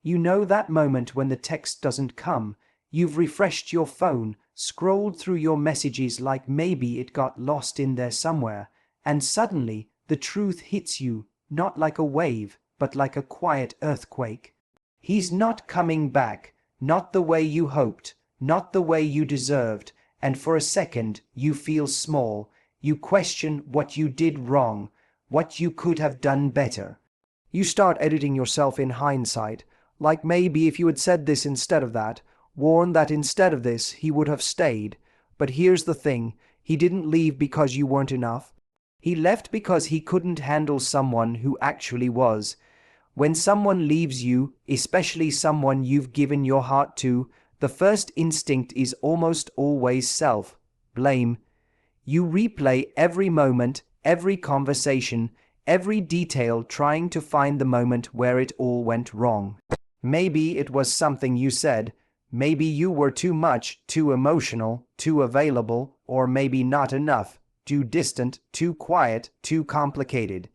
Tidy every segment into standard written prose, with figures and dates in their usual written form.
You know that moment when the text doesn't come. You've refreshed your phone, scrolled through your messages like maybe it got lost in there somewhere, and suddenly the truth hits you, not like a wave, but like a quiet earthquake. He's not coming back, not the way you hoped, not the way you deserved, and for a second you feel small. You question what you did wrong, what you could have done better. You start editing yourself in hindsight, like maybe if you had said this instead of that, warned that instead of this he would have stayed. But here's the thing, he didn't leave because you weren't enough. He left because he couldn't handle someone who actually was. When someone leaves you, especially someone you've given your heart to, the first instinct is almost always self-blame. You replay every moment, every conversation, every detail trying to find the moment where it all went wrong. Maybe it was something you said, maybe you were too much, too emotional, too available, or maybe not enough, too distant, too quiet, too complicated.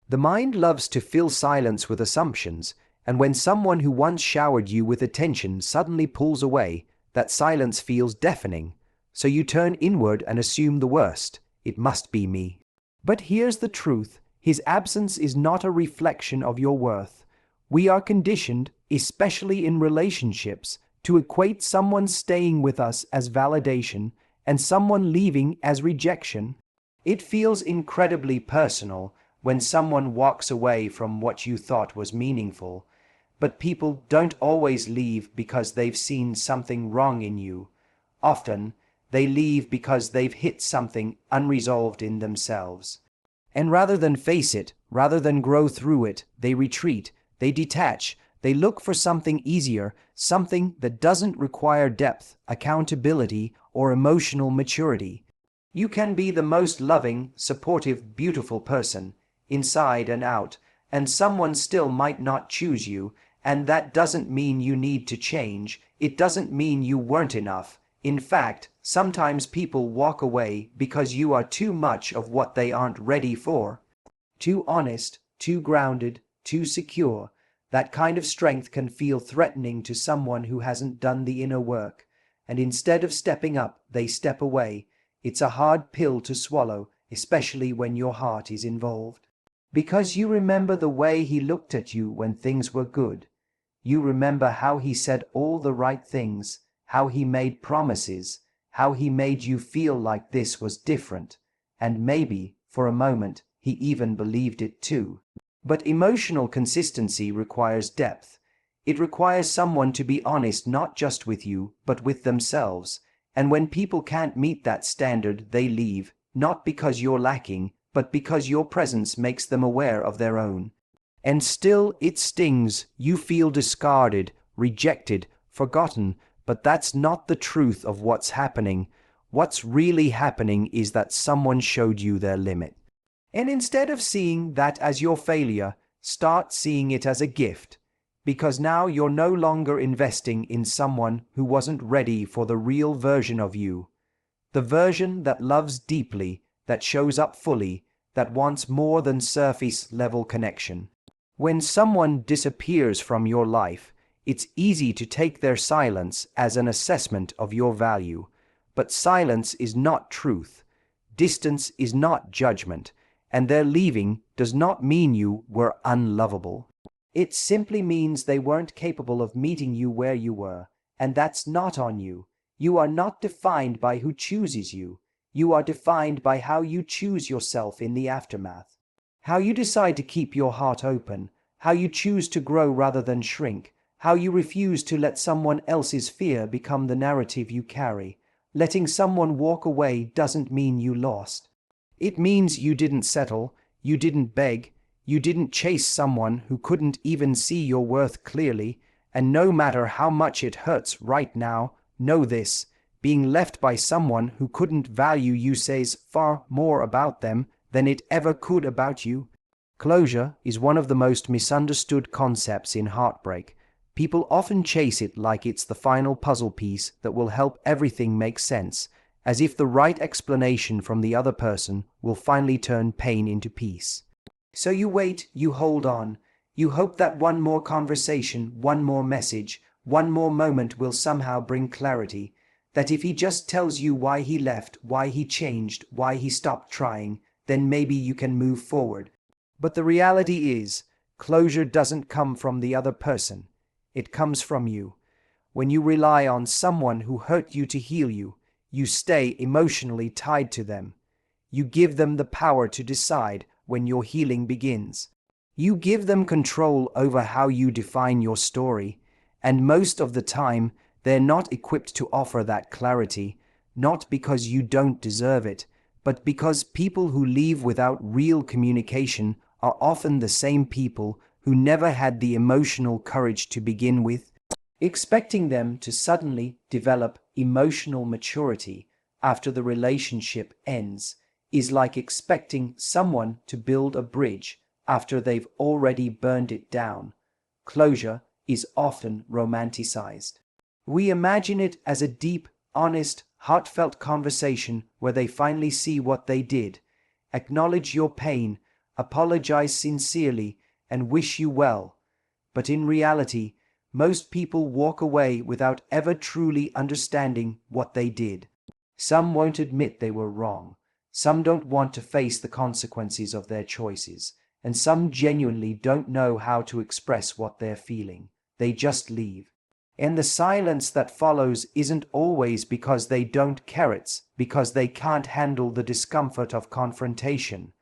The mind loves to fill silence with assumptions, and when someone who once showered you with attention suddenly pulls away, that silence feels deafening. So you turn inward and assume the worst. It must be me. But here's the truth. His absence is not a reflection of your worth. We are conditioned, especially in relationships, to equate someone staying with us as validation and someone leaving as rejection. It feels incredibly personal when someone walks away from what you thought was meaningful. But people don't always leave because they've seen something wrong in you. Often, they leave because they've hit something unresolved in themselves. And rather than face it, rather than grow through it, they retreat, they detach, they look for something easier, something that doesn't require depth, accountability, or emotional maturity. You can be the most loving, supportive, beautiful person, inside and out, and someone still might not choose you, and that doesn't mean you need to change, it doesn't mean you weren't enough. In fact, sometimes people walk away because you are too much of what they aren't ready for. Too honest, too grounded, too secure. That kind of strength can feel threatening to someone who hasn't done the inner work, and instead of stepping up, they step away. It's a hard pill to swallow, especially when your heart is involved. Because you remember the way he looked at you when things were good. You remember how he said all the right things, how he made promises, how he made you feel like this was different, and maybe, for a moment, he even believed it too. But emotional consistency requires depth. It requires someone to be honest not just with you, but with themselves. And when people can't meet that standard, they leave, not because you're lacking, but because your presence makes them aware of their own. And still it stings. You feel discarded, rejected, forgotten, but that's not the truth of what's happening. What's really happening is that someone showed you their limit. And instead of seeing that as your failure, start seeing it as a gift. Because now you're no longer investing in someone who wasn't ready for the real version of you. The version that loves deeply, that shows up fully, that wants more than surface-level connection. When someone disappears from your life, it's easy to take their silence as an assessment of your value. But silence is not truth. Distance is not judgment. And their leaving does not mean you were unlovable. It simply means they weren't capable of meeting you where you were. And that's not on you. You are not defined by who chooses you. You are defined by how you choose yourself in the aftermath. How you decide to keep your heart open. How you choose to grow rather than shrink. How you refuse to let someone else's fear become the narrative you carry. Letting someone walk away doesn't mean you lost. It means you didn't settle, you didn't beg, you didn't chase someone who couldn't even see your worth clearly, and no matter how much it hurts right now, know this, being left by someone who couldn't value you says far more about them than it ever could about you. Closure is one of the most misunderstood concepts in heartbreak. People often chase it like it's the final puzzle piece that will help everything make sense, as if the right explanation from the other person will finally turn pain into peace. So you wait, you hold on, You hope that one more conversation, one more message, one more moment will somehow bring clarity, that if he just tells you why he left, why he changed, why he stopped trying, then maybe you can move forward. But the reality is, closure doesn't come from the other person. It comes from you. When you rely on someone who hurt you to heal you, you stay emotionally tied to them. You give them the power to decide when your healing begins. You give them control over how you define your story, and most of the time, they're not equipped to offer that clarity, not because you don't deserve it, but because people who leave without real communication are often the same people who never had the emotional courage to begin with. Expecting them to suddenly develop emotional maturity after the relationship ends is like expecting someone to build a bridge after they've already burned it down. Closure is often romanticized. We imagine it as a deep, honest, heartfelt conversation where they finally see what they did, acknowledge your pain, apologize sincerely, and wish you well. But in reality, most people walk away without ever truly understanding what they did. Some won't admit they were wrong. Some don't want to face the consequences of their choices. And some genuinely don't know how to express what they're feeling. They just leave. And the silence that follows isn't always because they don't care, it's because they can't handle the discomfort of confrontation.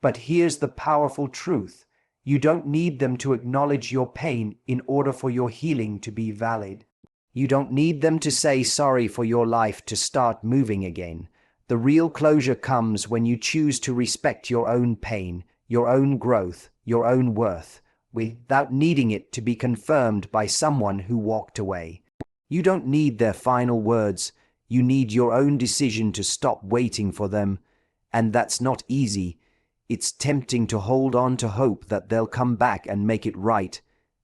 But here's the powerful truth. You don't need them to acknowledge your pain in order for your healing to be valid. You don't need them to say sorry for your life to start moving again. The real closure comes when you choose to respect your own pain, your own growth, your own worth, without needing it to be confirmed by someone who walked away. You don't need their final words. You need your own decision to stop waiting for them. And that's not easy. It's tempting to hold on to hope that they'll come back and make it right,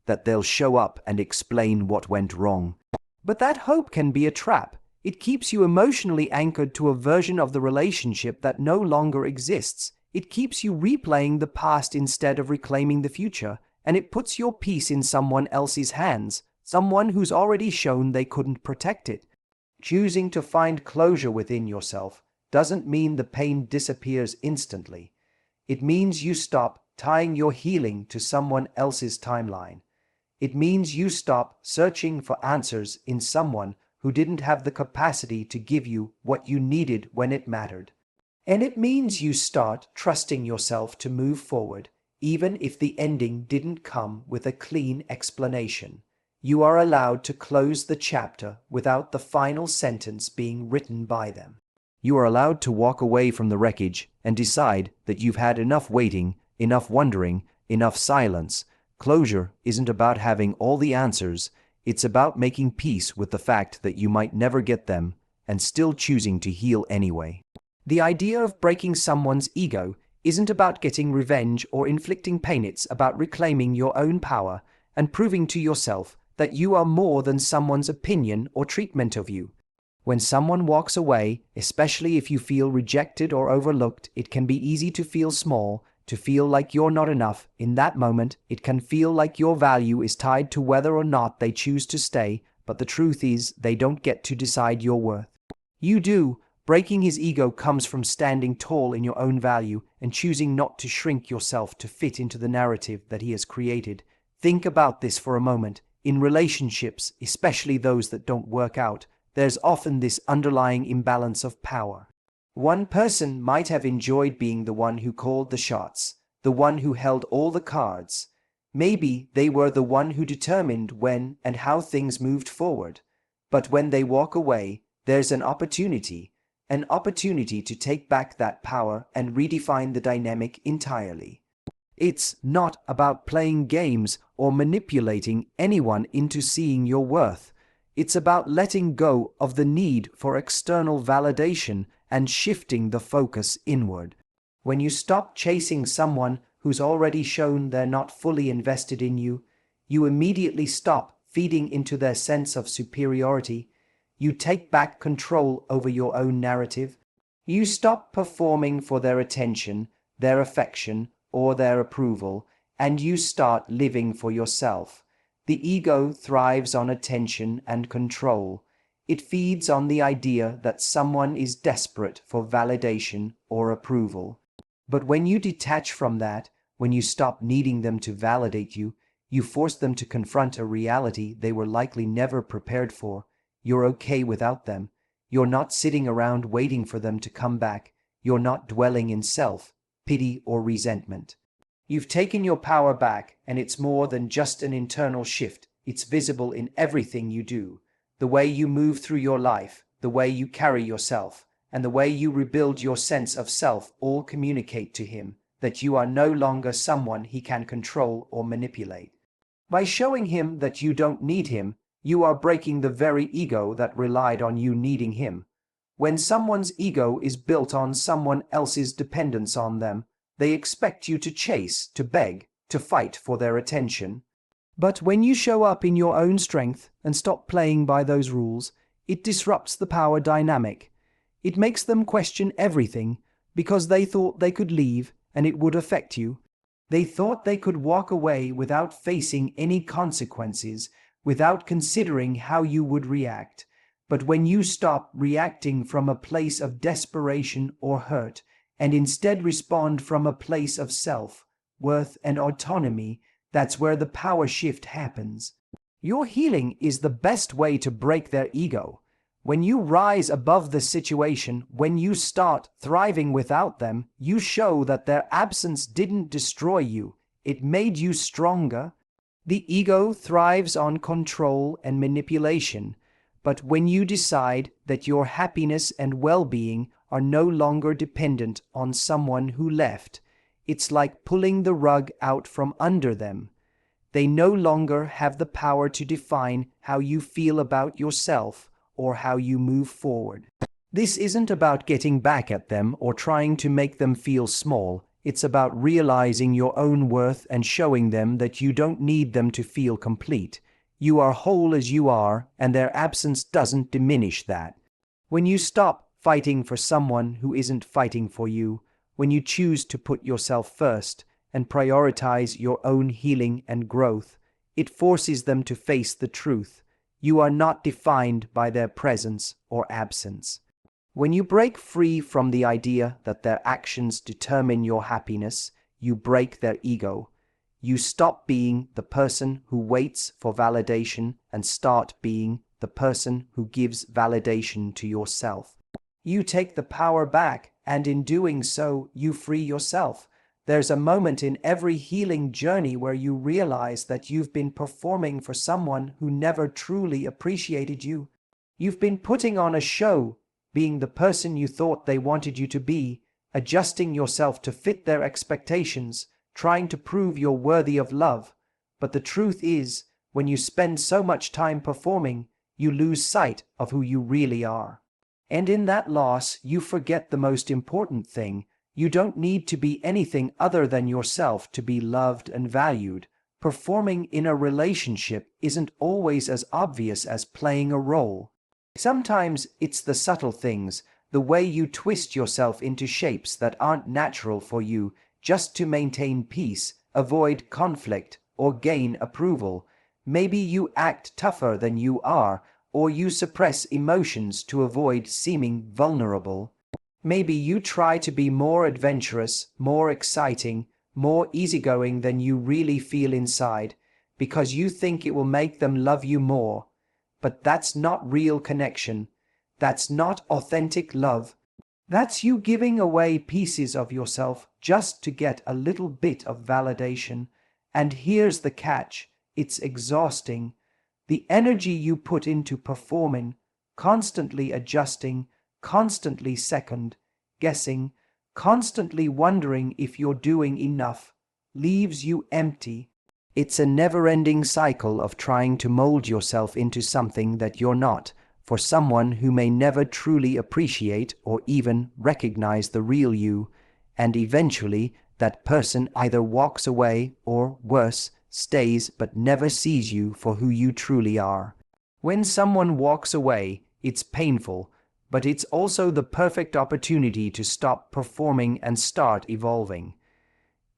that they'll show up and explain what went wrong. But that hope can be a trap. It keeps you emotionally anchored to a version of the relationship that no longer exists. It keeps you replaying the past instead of reclaiming the future, and it puts your peace in someone else's hands, someone who's already shown they couldn't protect it. Choosing to find closure within yourself doesn't mean the pain disappears instantly. It means you stop tying your healing to someone else's timeline. It means you stop searching for answers in someone who didn't have the capacity to give you what you needed when it mattered. And it means you start trusting yourself to move forward, even if the ending didn't come with a clean explanation. You are allowed to close the chapter without the final sentence being written by them. You are allowed to walk away from the wreckage and decide that you've had enough waiting, enough wondering, enough silence. Closure isn't about having all the answers. It's about making peace with the fact that you might never get them and still choosing to heal anyway. The idea of breaking someone's ego isn't about getting revenge or inflicting pain. It's about reclaiming your own power and proving to yourself that you are more than someone's opinion or treatment of you. When someone walks away, especially if you feel rejected or overlooked, it can be easy to feel small, to feel like you're not enough. In that moment, it can feel like your value is tied to whether or not they choose to stay, but the truth is they don't get to decide your worth. You do. Breaking his ego comes from standing tall in your own value and choosing not to shrink yourself to fit into the narrative that he has created. Think about this for a moment. In relationships, especially those that don't work out, there's often this underlying imbalance of power. One person might have enjoyed being the one who called the shots, the one who held all the cards. Maybe they were the one who determined when and how things moved forward. But when they walk away, there's an opportunity to take back that power and redefine the dynamic entirely. It's not about playing games or manipulating anyone into seeing your worth. It's about letting go of the need for external validation and shifting the focus inward. When you stop chasing someone who's already shown they're not fully invested in you, you immediately stop feeding into their sense of superiority. You take back control over your own narrative. You stop performing for their attention, their affection, or their approval, and you start living for yourself. The ego thrives on attention and control. It feeds on the idea that someone is desperate for validation or approval. But when you detach from that, when you stop needing them to validate you, you force them to confront a reality they were likely never prepared for. You're okay without them. You're not sitting around waiting for them to come back. You're not dwelling in self, pity, or resentment. You've taken your power back, and it's more than just an internal shift. It's visible in everything you do. The way you move through your life, the way you carry yourself, and the way you rebuild your sense of self all communicate to him that you are no longer someone he can control or manipulate. By showing him that you don't need him, you are breaking the very ego that relied on you needing him. When someone's ego is built on someone else's dependence on them, they expect you to chase, to beg, to fight for their attention. But when you show up in your own strength and stop playing by those rules, it disrupts the power dynamic. It makes them question everything because they thought they could leave and it would affect you. They thought they could walk away without facing any consequences, without considering how you would react. But when you stop reacting from a place of desperation or hurt, and instead respond from a place of self, worth, and autonomy, that's where the power shift happens. Your healing is the best way to break their ego. When you rise above the situation, when you start thriving without them, you show that their absence didn't destroy you. It made you stronger. The ego thrives on control and manipulation. But when you decide that your happiness and well-being are no longer dependent on someone who left, it's like pulling the rug out from under them. They no longer have the power to define how you feel about yourself or how you move forward. This isn't about getting back at them or trying to make them feel small. It's about realizing your own worth and showing them that you don't need them to feel complete. You are whole as you are, and their absence doesn't diminish that. When you stop fighting for someone who isn't fighting for you, when you choose to put yourself first and prioritize your own healing and growth, it forces them to face the truth. You are not defined by their presence or absence. When you break free from the idea that their actions determine your happiness, you break their ego. You stop being the person who waits for validation and start being the person who gives validation to yourself. You take the power back, and in doing so, you free yourself. There's a moment in every healing journey where you realize that you've been performing for someone who never truly appreciated you. You've been putting on a show, being the person you thought they wanted you to be, adjusting yourself to fit their expectations, trying to prove you're worthy of love. But the truth is, when you spend so much time performing, you lose sight of who you really are. And in that loss, you forget the most important thing. You don't need to be anything other than yourself to be loved and valued. Performing in a relationship isn't always as obvious as playing a role. Sometimes it's the subtle things, the way you twist yourself into shapes that aren't natural for you just to maintain peace, avoid conflict, or gain approval. Maybe you act tougher than you are, or you suppress emotions to avoid seeming vulnerable. Maybe you try to be more adventurous, more exciting, more easygoing than you really feel inside, because you think it will make them love you more. But that's not real connection. That's not authentic love. That's you giving away pieces of yourself just to get a little bit of validation. And here's the catch. It's exhausting. The energy you put into performing, constantly adjusting, constantly second guessing, constantly wondering if you're doing enough, leaves you empty. It's a never-ending cycle of trying to mold yourself into something that you're not, for someone who may never truly appreciate or even recognize the real you, and eventually that person either walks away or, worse, stays but never sees you for who you truly are. When someone walks away, it's painful, but it's also the perfect opportunity to stop performing and start evolving.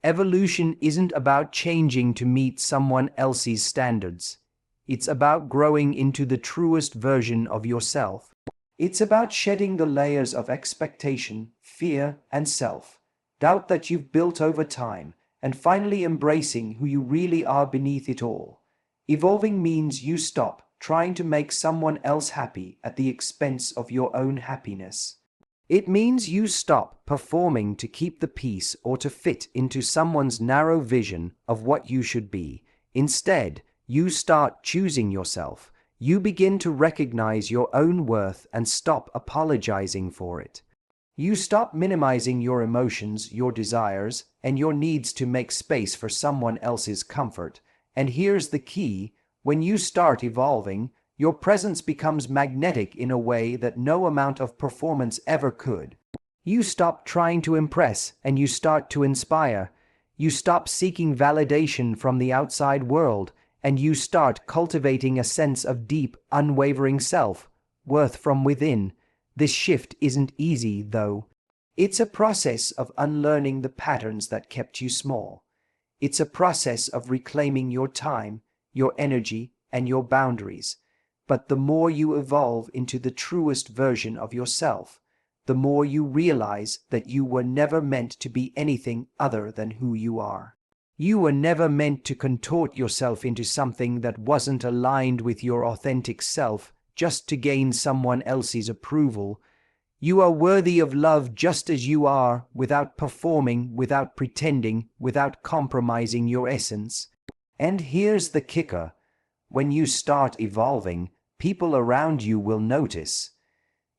Evolution isn't about changing to meet someone else's standards. It's about growing into the truest version of yourself. It's about shedding the layers of expectation, fear, and self-doubt that you've built over time, and finally embracing who you really are beneath it all. Evolving means you stop trying to make someone else happy at the expense of your own happiness. It means you stop performing to keep the peace or to fit into someone's narrow vision of what you should be. Instead, you start choosing yourself. You begin to recognize your own worth and stop apologizing for it. You stop minimizing your emotions, your desires, and your needs to make space for someone else's comfort. And here's the key: when you start evolving, your presence becomes magnetic in a way that no amount of performance ever could. You stop trying to impress and you start to inspire. You stop seeking validation from the outside world and you start cultivating a sense of deep, unwavering self-worth from within. This shift isn't easy, though. It's a process of unlearning the patterns that kept you small. It's a process of reclaiming your time, your energy, and your boundaries. But the more you evolve into the truest version of yourself, the more you realize that you were never meant to be anything other than who you are. You were never meant to contort yourself into something that wasn't aligned with your authentic self just to gain someone else's approval. You are worthy of love just as you are, without performing, without pretending, without compromising your essence. And here's the kicker: when you start evolving, people around you will notice.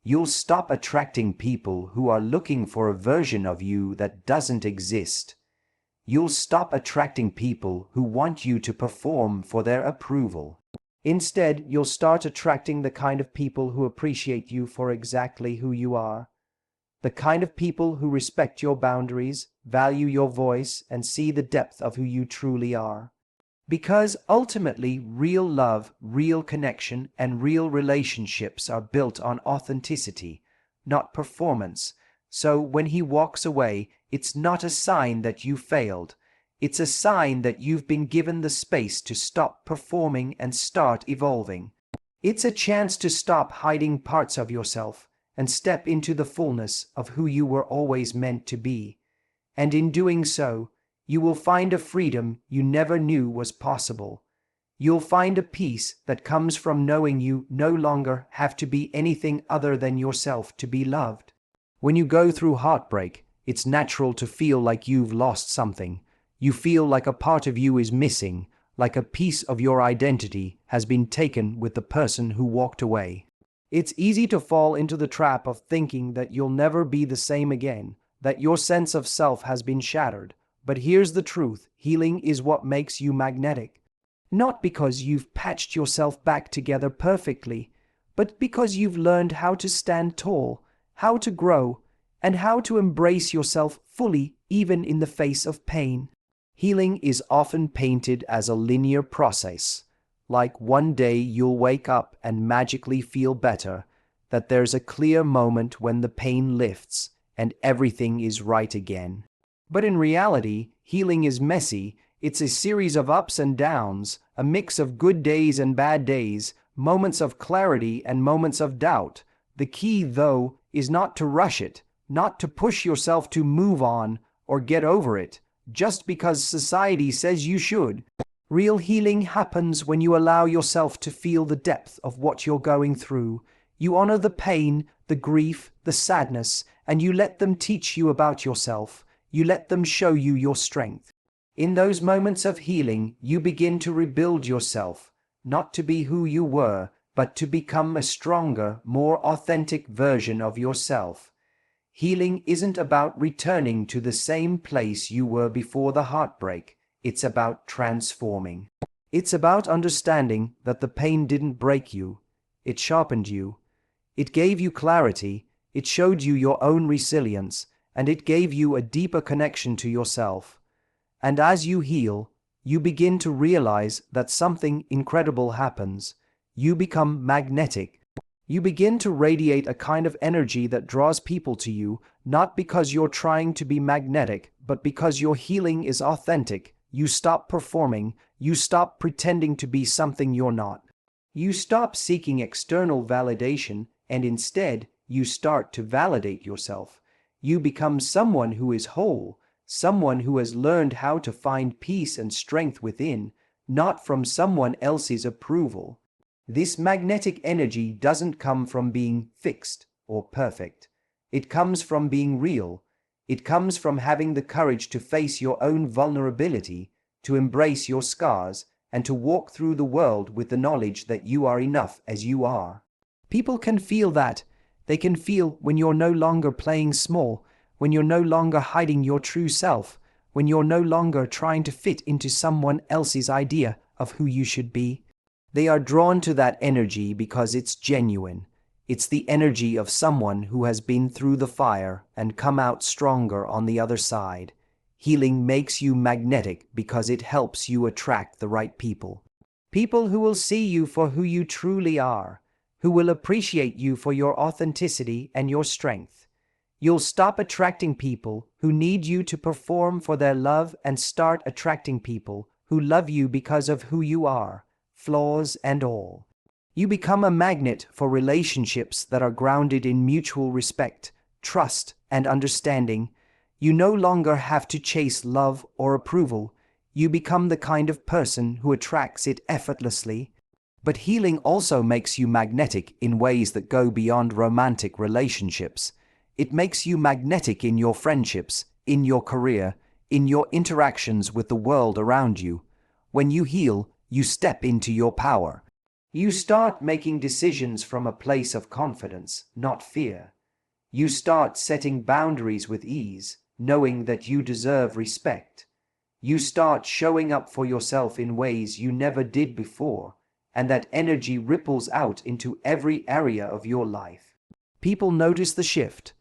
You'll stop attracting people who are looking for a version of you that doesn't exist. You'll stop attracting people who want you to perform for their approval. Instead, you'll start attracting the kind of people who appreciate you for exactly who you are. The kind of people who respect your boundaries, value your voice, and see the depth of who you truly are. Because ultimately, real love, real connection, and real relationships are built on authenticity, not performance. So when he walks away, it's not a sign that you failed. It's a sign that you've been given the space to stop performing and start evolving. It's a chance to stop hiding parts of yourself and step into the fullness of who you were always meant to be. And in doing so, you will find a freedom you never knew was possible. You'll find a peace that comes from knowing you no longer have to be anything other than yourself to be loved. When you go through heartbreak, it's natural to feel like you've lost something. You feel like a part of you is missing, like a piece of your identity has been taken with the person who walked away. It's easy to fall into the trap of thinking that you'll never be the same again, that your sense of self has been shattered. But here's the truth: healing is what makes you magnetic. Not because you've patched yourself back together perfectly, but because you've learned how to stand tall, how to grow, and how to embrace yourself fully even in the face of pain. Healing is often painted as a linear process, like one day you'll wake up and magically feel better, that there's a clear moment when the pain lifts and everything is right again. But in reality, healing is messy. It's a series of ups and downs, a mix of good days and bad days, moments of clarity and moments of doubt. The key, though, is not to rush it, not to push yourself to move on or get over it, just because society says you should. Real healing happens when you allow yourself to feel the depth of what you're going through. You honor the pain, the grief, the sadness, and you let them teach you about yourself. You let them show you your strength. In those moments of healing, you begin to rebuild yourself, not to be who you were, but to become a stronger, more authentic version of yourself. Healing isn't about returning to the same place you were before the heartbreak. It's about transforming. It's about understanding that the pain didn't break you. It sharpened you. It gave you clarity. It showed you your own resilience. And it gave you a deeper connection to yourself. And as you heal, you begin to realize that something incredible happens. You become magnetic. You begin to radiate a kind of energy that draws people to you, not because you're trying to be magnetic, but because your healing is authentic. You stop performing, you stop pretending to be something you're not. You stop seeking external validation, and instead, you start to validate yourself. You become someone who is whole, someone who has learned how to find peace and strength within, not from someone else's approval. This magnetic energy doesn't come from being fixed or perfect. It comes from being real. It comes from having the courage to face your own vulnerability, to embrace your scars, and to walk through the world with the knowledge that you are enough as you are. People can feel that. They can feel when you're no longer playing small, when you're no longer hiding your true self, when you're no longer trying to fit into someone else's idea of who you should be. They are drawn to that energy because it's genuine. It's the energy of someone who has been through the fire and come out stronger on the other side. Healing makes you magnetic because it helps you attract the right people. People who will see you for who you truly are, who will appreciate you for your authenticity and your strength. You'll stop attracting people who need you to perform for their love and start attracting people who love you because of who you are, flaws and all. You become a magnet for relationships that are grounded in mutual respect, trust, and understanding. You no longer have to chase love or approval. You become the kind of person who attracts it effortlessly. But healing also makes you magnetic in ways that go beyond romantic relationships. It makes you magnetic in your friendships, in your career, in your interactions with the world around you. When you heal, you step into your power. You start making decisions from a place of confidence, not fear. You start setting boundaries with ease, knowing that you deserve respect. You start showing up for yourself in ways you never did before, and that energy ripples out into every area of your life. People notice the shift.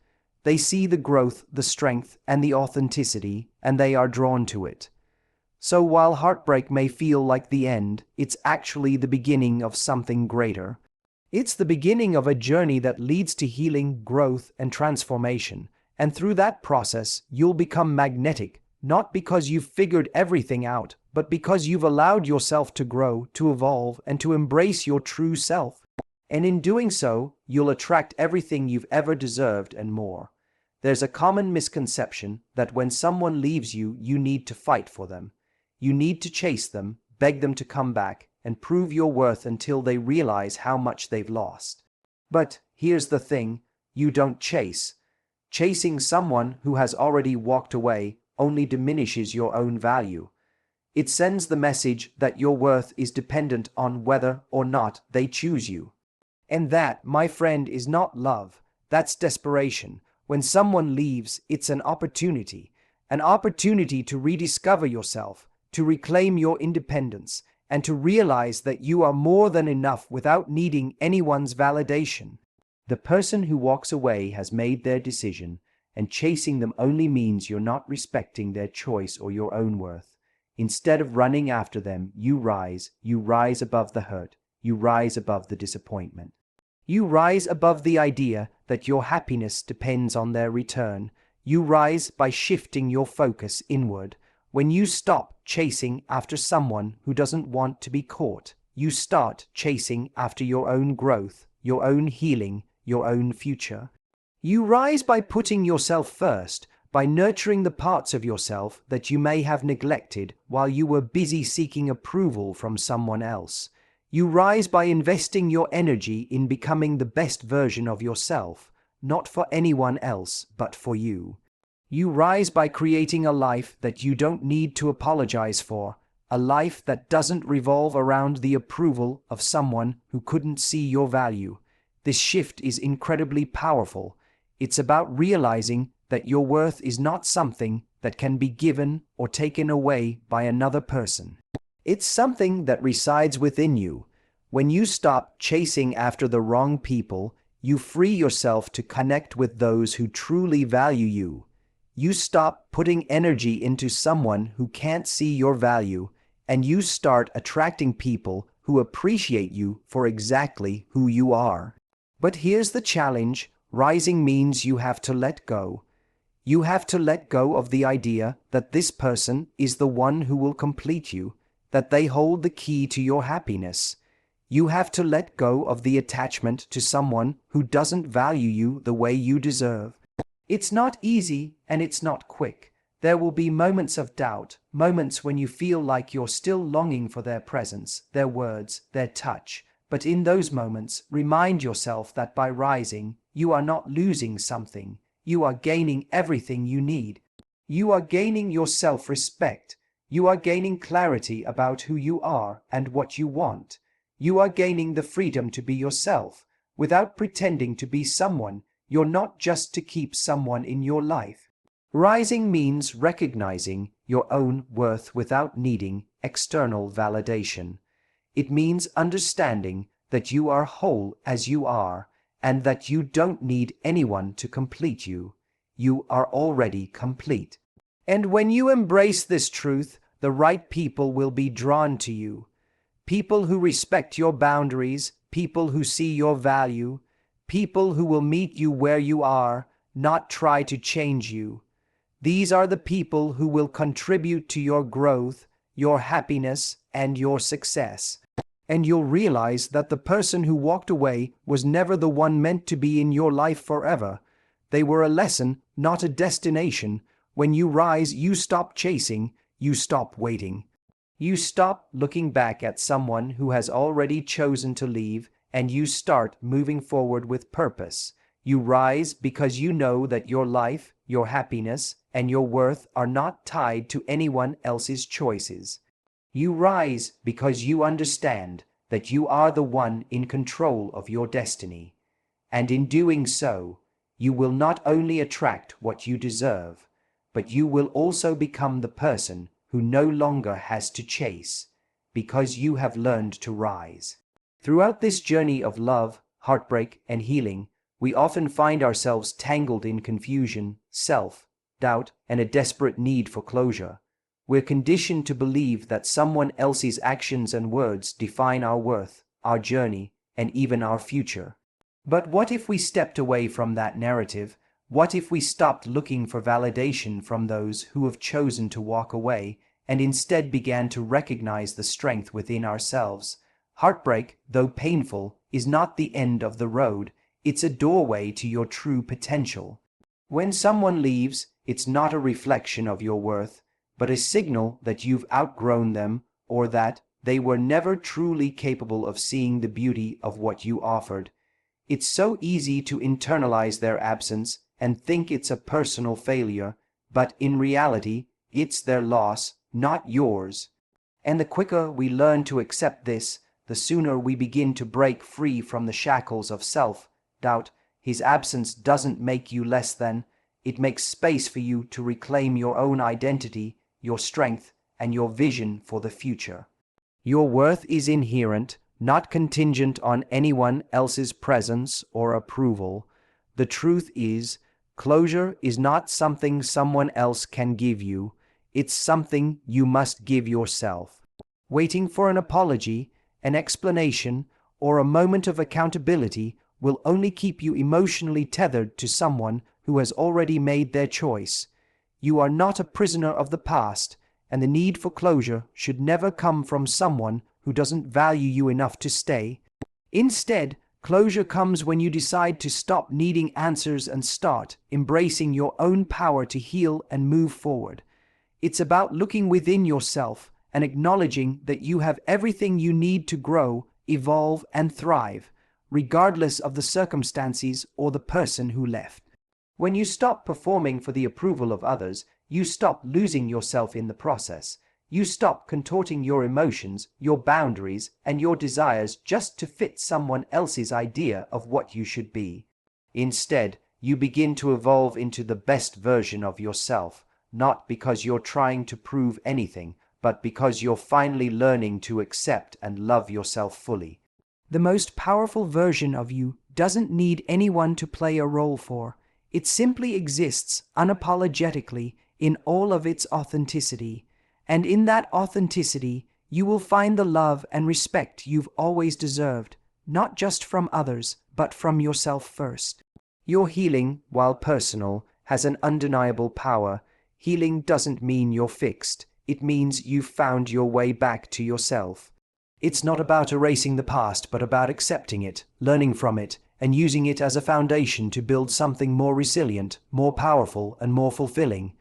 They see the growth, the strength, and the authenticity, and they are drawn to it. So while heartbreak may feel like the end, it's actually the beginning of something greater. It's the beginning of a journey that leads to healing, growth, and transformation. And through that process, you'll become magnetic, not because you've figured everything out, but because you've allowed yourself to grow, to evolve, and to embrace your true self. And in doing so, you'll attract everything you've ever deserved and more. There's a common misconception that when someone leaves you, you need to fight for them. You need to chase them, beg them to come back, and prove your worth until they realize how much they've lost. But here's the thing, you don't chase. Chasing someone who has already walked away only diminishes your own value. It sends the message that your worth is dependent on whether or not they choose you. And that, my friend, is not love. That's desperation. When someone leaves, it's an opportunity to rediscover yourself, to reclaim your independence, and to realize that you are more than enough without needing anyone's validation. The person who walks away has made their decision, and chasing them only means you're not respecting their choice or your own worth. Instead of running after them, you rise above the hurt, you rise above the disappointment. You rise above the idea that your happiness depends on their return. You rise by shifting your focus inward. When you stop chasing after someone who doesn't want to be caught, you start chasing after your own growth, your own healing, your own future. You rise by putting yourself first, by nurturing the parts of yourself that you may have neglected while you were busy seeking approval from someone else. You rise by investing your energy in becoming the best version of yourself, not for anyone else, but for you. You rise by creating a life that you don't need to apologize for, a life that doesn't revolve around the approval of someone who couldn't see your value. This shift is incredibly powerful. It's about realizing that your worth is not something that can be given or taken away by another person. It's something that resides within you. When you stop chasing after the wrong people, you free yourself to connect with those who truly value you. You stop putting energy into someone who can't see your value, and you start attracting people who appreciate you for exactly who you are. But here's the challenge. Rising means you have to let go. You have to let go of the idea that this person is the one who will complete you, that they hold the key to your happiness. You have to let go of the attachment to someone who doesn't value you the way you deserve. It's not easy and it's not quick. There will be moments of doubt, moments when you feel like you're still longing for their presence, their words, their touch. But in those moments, remind yourself that by rising, you are not losing something. You are gaining everything you need. You are gaining your self-respect. You are gaining clarity about who you are and what you want. You are gaining the freedom to be yourself, without pretending to be someone. You're not just to keep someone in your life. Rising means recognizing your own worth without needing external validation. It means understanding that you are whole as you are, and that you don't need anyone to complete you. You are already complete. And when you embrace this truth, the right people will be drawn to you. People who respect your boundaries, people who see your value, people who will meet you where you are, not try to change you. These are the people who will contribute to your growth, your happiness, and your success. And you'll realize that the person who walked away was never the one meant to be in your life forever. They were a lesson, not a destination. When you rise, you stop chasing, you stop waiting. You stop looking back at someone who has already chosen to leave, and you start moving forward with purpose. You rise because you know that your life, your happiness, and your worth are not tied to anyone else's choices. You rise because you understand that you are the one in control of your destiny. And in doing so, you will not only attract what you deserve, but you will also become the person who no longer has to chase, because you have learned to rise. Throughout this journey of love, heartbreak, and healing, we often find ourselves tangled in confusion, self-doubt, and a desperate need for closure. We're conditioned to believe that someone else's actions and words define our worth, our journey, and even our future. But what if we stepped away from that narrative? What if we stopped looking for validation from those who have chosen to walk away and instead began to recognize the strength within ourselves? Heartbreak, though painful, is not the end of the road. It's a doorway to your true potential. When someone leaves, it's not a reflection of your worth, but a signal that you've outgrown them or that they were never truly capable of seeing the beauty of what you offered. It's so easy to internalize their absence and think it's a personal failure, but in reality, it's their loss, not yours. And the quicker we learn to accept this, the sooner we begin to break free from the shackles of self-doubt. His absence doesn't make you less than. It makes space for you to reclaim your own identity, your strength, and your vision for the future. Your worth is inherent, not contingent on anyone else's presence or approval. The truth is, closure is not something someone else can give you. It's something you must give yourself. Waiting for an apology, an explanation, or a moment of accountability will only keep you emotionally tethered to someone who has already made their choice. You are not a prisoner of the past, and the need for closure should never come from someone who doesn't value you enough to stay. Instead, closure comes when you decide to stop needing answers and start embracing your own power to heal and move forward. It's about looking within yourself and acknowledging that you have everything you need to grow, evolve, and thrive, regardless of the circumstances or the person who left. When you stop performing for the approval of others, you stop losing yourself in the process. You stop contorting your emotions, your boundaries, and your desires just to fit someone else's idea of what you should be. Instead, you begin to evolve into the best version of yourself, not because you're trying to prove anything, but because you're finally learning to accept and love yourself fully. The most powerful version of you doesn't need anyone to play a role for. It simply exists unapologetically in all of its authenticity. And in that authenticity, you will find the love and respect you've always deserved, not just from others, but from yourself first. Your healing, while personal, has an undeniable power. Healing doesn't mean you're fixed. It means you've found your way back to yourself. It's not about erasing the past, but about accepting it, learning from it, and using it as a foundation to build something more resilient, more powerful, and more fulfilling.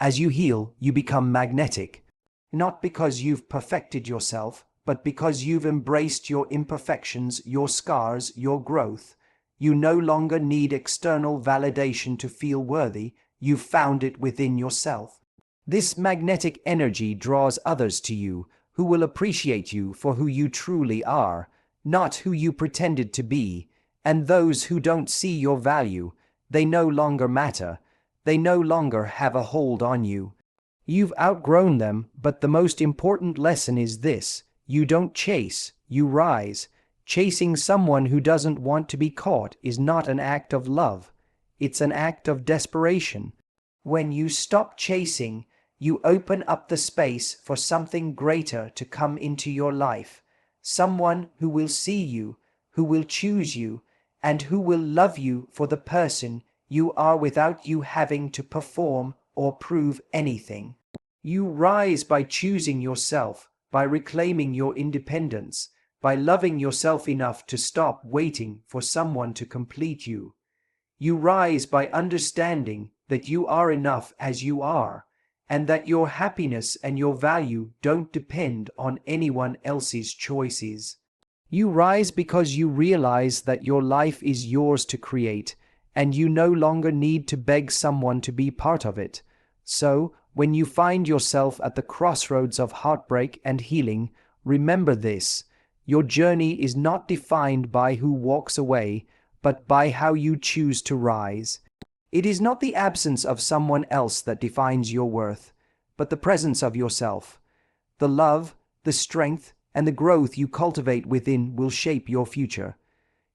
As you heal, you become magnetic. Not because you've perfected yourself, but because you've embraced your imperfections, your scars, your growth. You no longer need external validation to feel worthy. You've found it within yourself. This magnetic energy draws others to you, who will appreciate you for who you truly are, not who you pretended to be. And those who don't see your value, they no longer matter. They no longer have a hold on you. You've outgrown them, but the most important lesson is this: you don't chase, you rise. Chasing someone who doesn't want to be caught is not an act of love. It's an act of desperation. When you stop chasing, you open up the space for something greater to come into your life. Someone who will see you, who will choose you, and who will love you for the person you are without you having to perform or prove anything. You rise by choosing yourself, by reclaiming your independence, by loving yourself enough to stop waiting for someone to complete you. You rise by understanding that you are enough as you are, and that your happiness and your value don't depend on anyone else's choices. You rise because you realize that your life is yours to create, and you no longer need to beg someone to be part of it. So, when you find yourself at the crossroads of heartbreak and healing, remember this: your journey is not defined by who walks away, but by how you choose to rise. It is not the absence of someone else that defines your worth, but the presence of yourself. The love, the strength, and the growth you cultivate within will shape your future.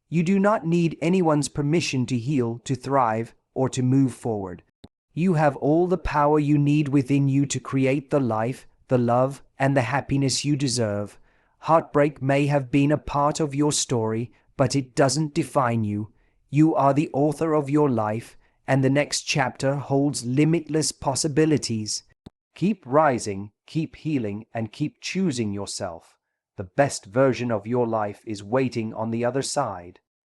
You do not need anyone's permission to heal, to thrive, or to move forward. You have all the power you need within you to create the life, the love, and the happiness you deserve. Heartbreak may have been a part of your story, but it doesn't define you. You are the author of your life, and the next chapter holds limitless possibilities. Keep rising, keep healing, and keep choosing yourself. The best version of your life is waiting on the other side.